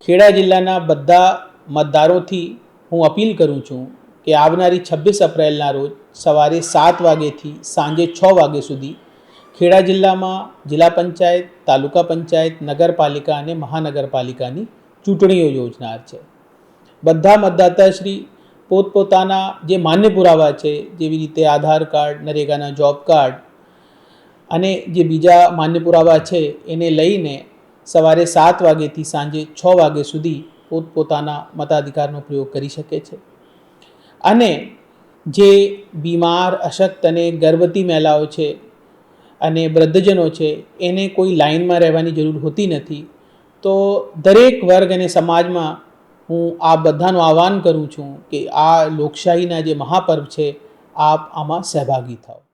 ખેડા જિલ્લાના બધા મતદારોથી હું અપીલ કરું છું કે આવનારી 26 એપ્રિલના રોજ સવારે 7 વાગ્યાથી સાંજે 6 વાગ્યા સુધી ખેડા જિલ્લામાં જિલ્લા પંચાયત, તાલુકા પંચાયત, નગરપાલિકા અને મહાનગરપાલિકાની ચૂંટણીઓ યોજનાર છે. બધા મતદાતાશ્રી પોતપોતાના જે માન્ય પુરાવા છે, જેવી રીતે આધાર કાર્ડ, નરેગાના જોબ કાર્ડ અને જે બીજા માન્ય પુરાવા છે એને લઈને સવારે 7 વાગ્યાથી સાંજે 6 વાગ્યા સુધી પોતપોતાના મતાધિકારનો પ્રયોગ કરી શકે છે. અને જે બીમાર, અશક્ત અને ગર્ભવતી મહિલાઓ છે અને વૃદ્ધજનો છે એને કોઈ લાઇનમાં રહેવાની જરૂર હોતી નથી. તો દરેક વર્ગ અને સમાજમાં હું આ બધાનું આહ્વાન કરું છું કે આ લોકશાહીના જે મહાપર્વ છે, આપ આમાં સહભાગી થાઓ.